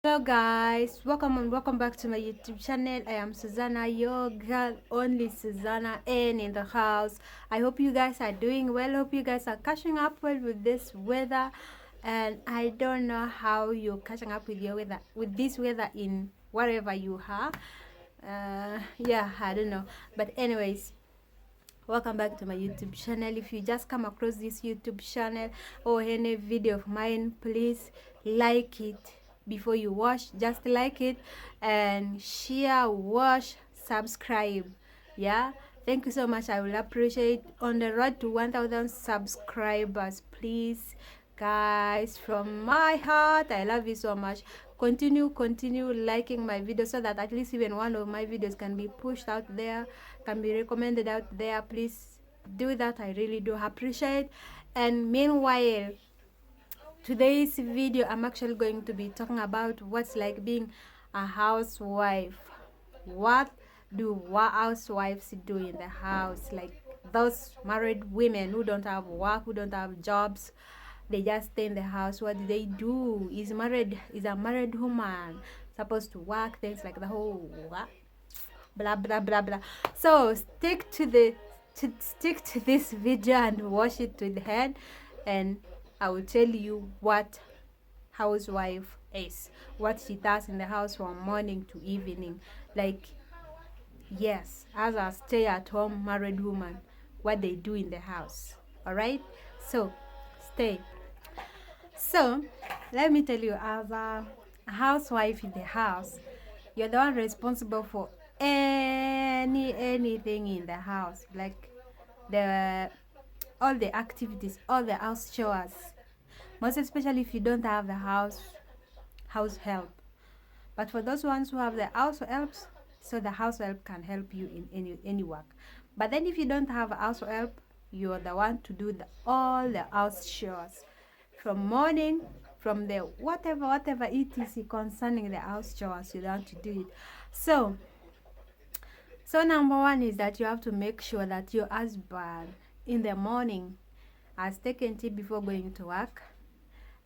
Hello guys, welcome and welcome back to my YouTube channel. I am Susanna, your girl, only Susanna, and in the house. I hope you guys are doing well. Hope you guys are catching up well with this weather. And I don't know how you're catching up with your weather, with this weather in wherever you are. Yeah, I don't know. But anyways, welcome back to my YouTube channel. If you just come across this YouTube channel or any video of mine, please like it before you watch. Just like it and share, watch, subscribe. Yeah, thank you so much. I will appreciate. On the road to 1000 subscribers, please guys, from my heart, I love you so much. Continue liking my videos so that at least even one of my videos can be pushed out there, can be recommended out there. Please do that, I really do appreciate. And meanwhile, today's video I'm actually going to be talking about what's like being a housewife. What do housewives do in the house? Like those married women who don't have work, who don't have jobs, they just stay in the house. What do they do? Is a married woman supposed to work? Things like the whole what? Blah blah blah blah. So stick to this video and watch it to the end, and I will tell you what housewife is, what she does in the house from morning to evening. Like, yes, as a stay-at-home married woman, what they do in the house. All right, so stay. So let me tell you, as a housewife in the house, you're the one responsible for anything in the house, like the all the activities, all the house chores. Most especially if you don't have the house help. But for those ones who have the house helps, so the house help can help you in any work. But then if you don't have house help, you're the one to do all the house chores from morning, from the whatever it is concerning the house chores, you want to do it. So number one is that you have to make sure that your husband in the morning has taken tea before going to work.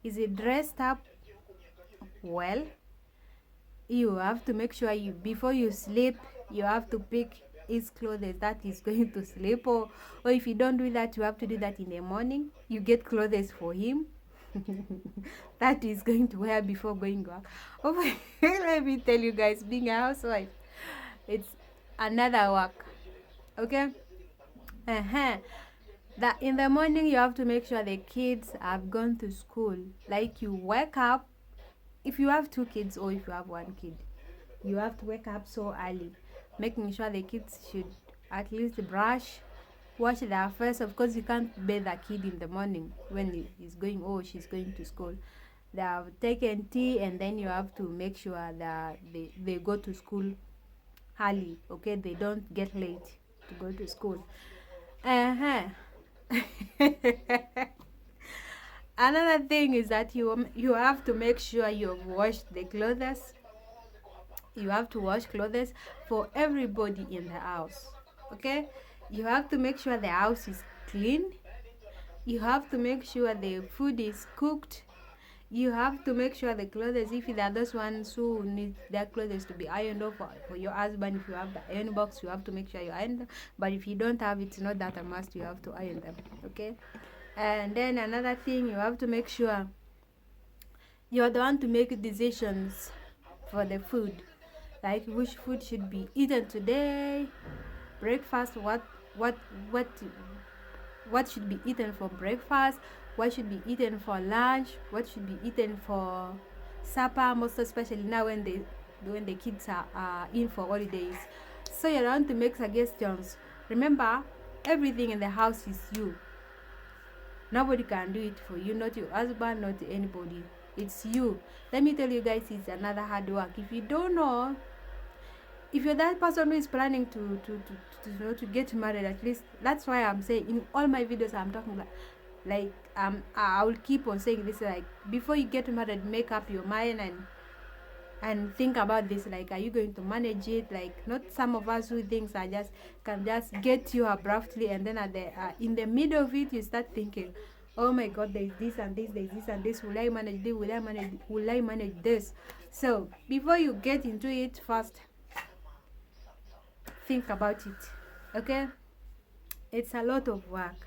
Is he dressed up well? You have to make sure you, before you sleep, you have to pick his clothes that he's going to sleep, or if you don't do that, you have to do that in the morning. You get clothes for him that he's going to wear before going to work. Oh, let me tell you guys, being a housewife, it's another work. Okay. That in the morning you have to make sure the kids have gone to school. Like, you wake up, if you have two kids or if you have one kid, you have to wake up so early, making sure the kids should at least brush, wash their face. Of course, you can't bathe a kid in the morning when he's going or she's going to school. They have taken tea, and then you have to make sure that they go to school early. Okay, they don't get late to go to school. Another thing is that you have to make sure you've washed the clothes. You have to wash clothes for everybody in the house. Okay, you have to make sure the house is clean. You have to make sure the food is cooked. You have to make sure the clothes, if there are those ones who need their clothes to be ironed off, for your husband, if you have the iron box, you have to make sure you iron them. But if you don't have, it's not that a must, you have to iron them. Okay. And then another thing, you have to make sure you're the one to make decisions for the food, like which food should be eaten today, breakfast, what what what should be eaten for breakfast, what should be eaten for lunch, what should be eaten for supper, most especially now when the kids are in for holidays. So you're around to make suggestions. Remember, everything in the house is you. Nobody can do it for you, not your husband, not anybody. It's you. Let me tell you guys, it's another hard work. If you don't know, if you're that person who is planning to get married, at least that's why I'm saying in all my videos I'm talking about, like I will keep on saying this, like, before you get married, make up your mind and think about this. Like, are you going to manage it? Like, not some of us who things can just get you abruptly, and then at the in the middle of it you start thinking, Oh my God, there's this and this, there's this and this. Will I manage this? Will I manage this? So before you get into it, first think about it. Okay? It's a lot of work.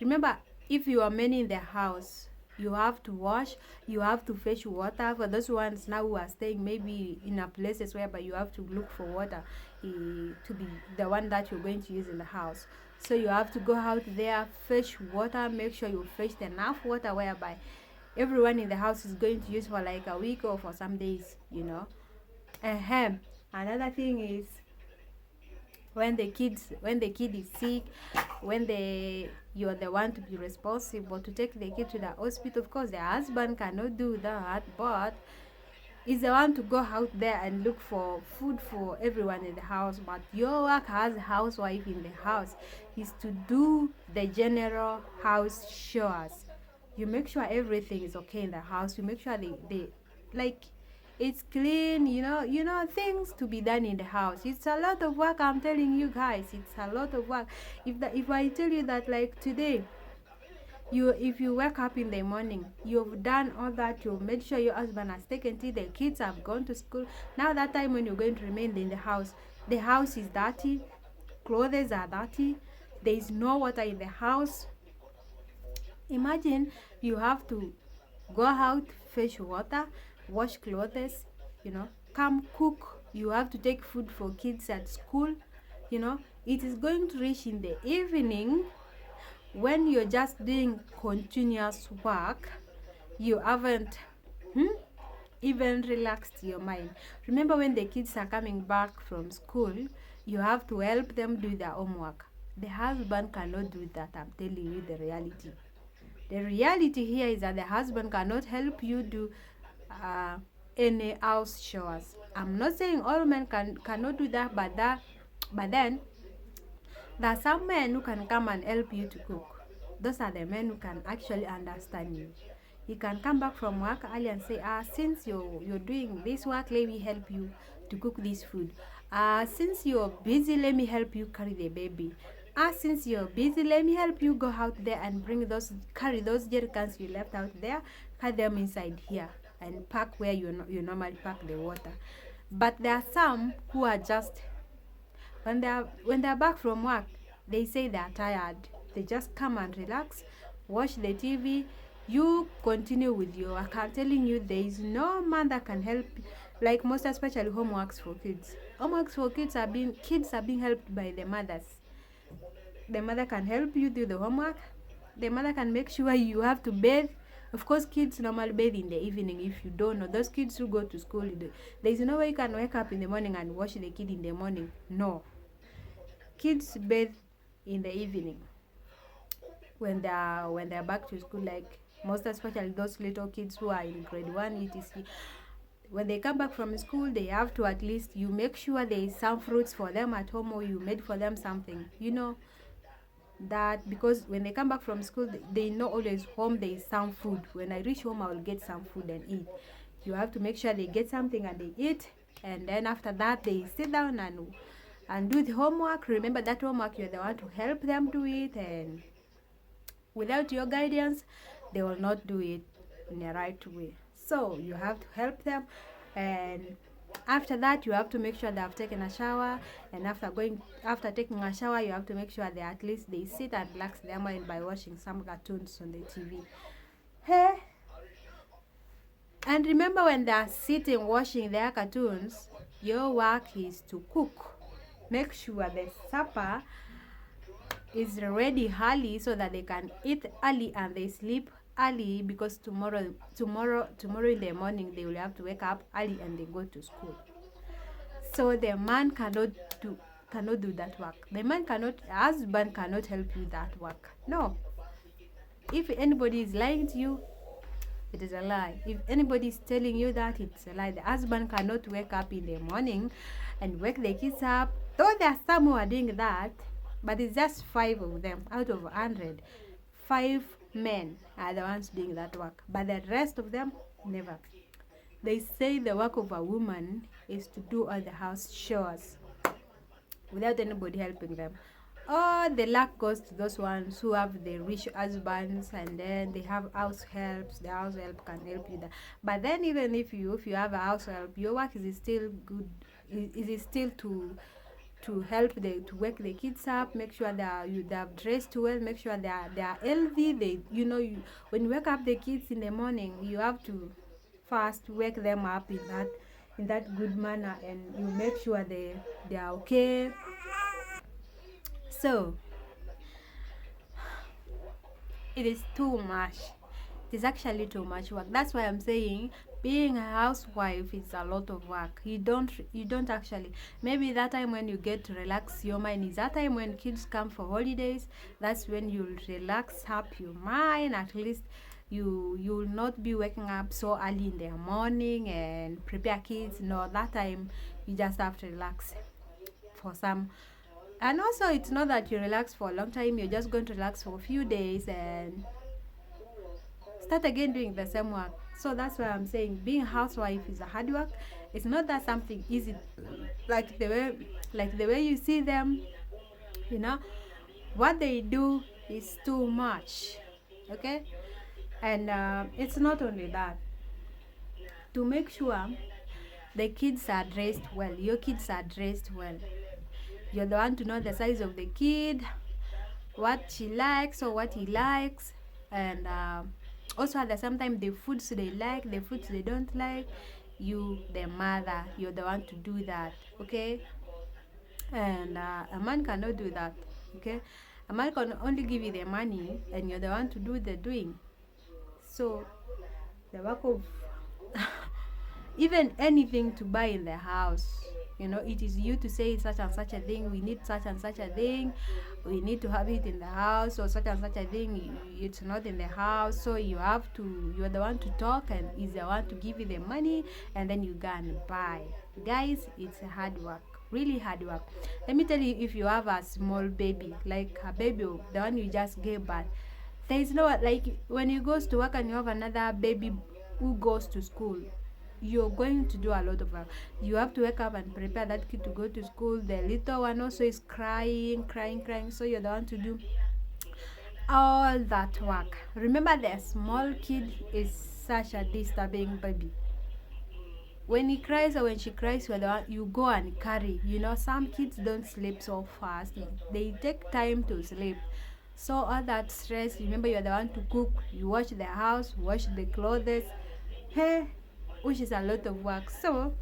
Remember, if you are many in the house, you have to wash, you have to fetch water. For those ones now who are staying maybe in a places whereby you have to look for water to be the one that you're going to use in the house. So you have to go out there, fetch water, make sure you fetch enough water whereby everyone in the house is going to use for like a week or for some days, you know. Ahem. Another thing is when the kid is sick, when you're the one to be responsible to take the kid to the hospital. Of course the husband cannot do that, but is the one to go out there and look for food for everyone in the house. But your work as a housewife in the house is to do the general house chores. You make sure everything is okay in the house. You make sure they like it's clean, things to be done in the house. It's a lot of work, I'm telling you guys. It's a lot of work. If I tell you that like today, if you wake up in the morning, you've done all that, you've made sure your husband has taken tea, the kids have gone to school. Now that time when you're going to remain in the house is dirty, clothes are dirty, there is no water in the house. Imagine you have to go out, fetch water, wash clothes, come cook. You have to take food for kids at school. It is going to reach in the evening when you're just doing continuous work. You haven't even relaxed your mind. Remember, when the kids are coming back from school, you have to help them do their homework. The husband cannot do that. I'm telling you the reality. The reality here is that the husband cannot help you do any house chores. I'm not saying all men cannot do that, but then there are some men who can come and help you to cook. Those are the men who can actually understand you. You can come back from work early and say, since you're doing this work, let me help you to cook this food. Since you're busy, let me help you carry the baby. Since you're busy, let me help you go out there and carry those jerry cans you left out there, carry them inside here and pack where you normally pack the water. But there are some who are just, when they're back from work, they say they're tired. They just come and relax, watch the TV. You continue with your work. I'm telling you, there is no man that can help. Like most especially homeworks for kids. Homeworks for kids are being helped by the mothers. The mother can help you do the homework. The mother can make sure you have to bathe. Of course, kids normally bathe in the evening. If you don't know, those kids who go to school, there is no way you can wake up in the morning and wash the kid in the morning. No. Kids bathe in the evening when they're back to school, like most especially those little kids who are in grade 1 etc. When they come back from school, they have to, at least you make sure there is some fruits for them at home, or you made for them something, that, because when they come back from school, they know always home there is some food. When I reach home, I will get some food and eat. You have to make sure they get something and they eat, and then after that they sit down and do the homework. Remember that homework, you're the one to help them do it, and without your guidance they will not do it in the right way. So you have to help them, and after that you have to make sure they have taken a shower, and after taking a shower, you have to make sure at least they sit and relax their mind by watching some cartoons on the TV. Hey, and remember, when they are sitting watching their cartoons, your work is to cook. Make sure the supper is ready early so that they can eat early and they sleep early, because tomorrow in the morning they will have to wake up early and they go to school. So the man cannot do that work. Husband cannot help you that work. No. If anybody is lying to you, it is a lie. If anybody is telling you that, it's a lie. The husband cannot wake up in the morning and wake the kids up. Though there are some who are doing that, but it's just 5 of them out of 100. 5 men are the ones doing that work, but the rest of them, never. They say the work of a woman is to do all the house chores without anybody helping them. All the luck goes to those ones who have the rich husbands, and then they have house helps. The house help can help you there. But then even if you have a house help, your work is still good. Is it still to help to wake the kids up, make sure they are dressed well, make sure they are healthy. When you wake up the kids in the morning, you have to first wake them up in that good manner, and you make sure they are okay. So it is too much. It is actually too much work. That's why I'm saying being a housewife is a lot of work. You don't actually, maybe that time when you get to relax your mind is that time when kids come for holidays. That's when you'll relax up your mind. At least you'll not be waking up so early in the morning and prepare kids. No, that time you just have to relax for some. And also, it's not that you relax for a long time. You're just going to relax for a few days and start again doing the same work. So that's why I'm saying being a housewife is a hard work. It's not that something easy, like the way you see them. You know what they do is too much. Okay, and it's not only that. To make sure the kids are dressed well, your kids are dressed well. You're the one to know the size of the kid, what she likes or what he likes, and also at the same time the foods they like, the foods they don't like. You, the mother, you're the one to do that. Okay, and a man cannot do that. Okay, a man can only give you the money, and you're the one to do the doing. So the work of even anything to buy in the house, it is you to say such and such a thing, we need such and such a thing, we need to have it in the house, or such and such a thing, it's not in the house. So you're the one to talk, and he's the one to give you the money, and then you go and buy. Guys, it's a hard work, really hard work. Let me tell you, if you have a small baby, like a baby, the one you just gave birth, there is no, like, when you goes to work and you have another baby who goes to school, you're going to do a lot of work. You have to wake up and prepare that kid to go to school. The little one also is crying, so you're the one to do all that work. Remember, the small kid is such a disturbing baby. When he cries or when she cries, you're the one you go and carry. Some kids don't sleep so fast, they take time to sleep. So all that stress, remember, you're the one to cook, you wash the house, wash the clothes, hey, which is a lot of work. So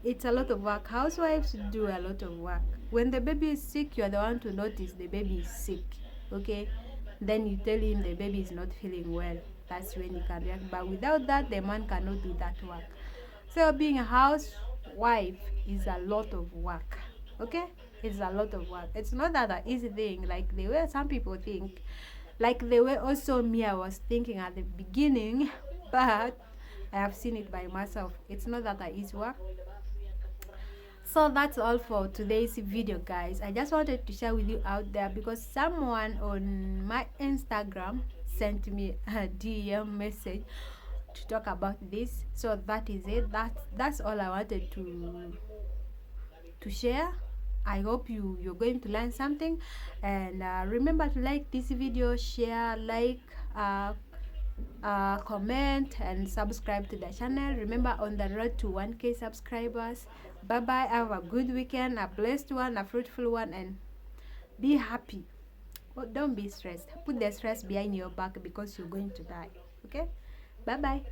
it's a lot of work. Housewives do a lot of work. When the baby is sick, you are the one to notice the baby is sick. Okay, then you tell him the baby is not feeling well. That's when you can react. But without that, the man cannot do that work. So being a housewife is a lot of work. Okay, it's a lot of work. It's not that an easy thing like the way some people think, like the way also me I was thinking at the beginning. But I have seen it by myself. It's not that an easy work. So that's all for today's video, guys. I just wanted to share with you out there because someone on my Instagram sent me a DM message to talk about this. So that is it. That's all I wanted to share. I hope you're going to learn something, and remember to like this video, share, like, comment, and subscribe to the channel. Remember, on the road to 1K subscribers. Bye bye. Have a good weekend, a blessed one, a fruitful one, and be happy. Oh, don't be stressed. Put the stress behind your back because you're going to die. Okay, bye bye.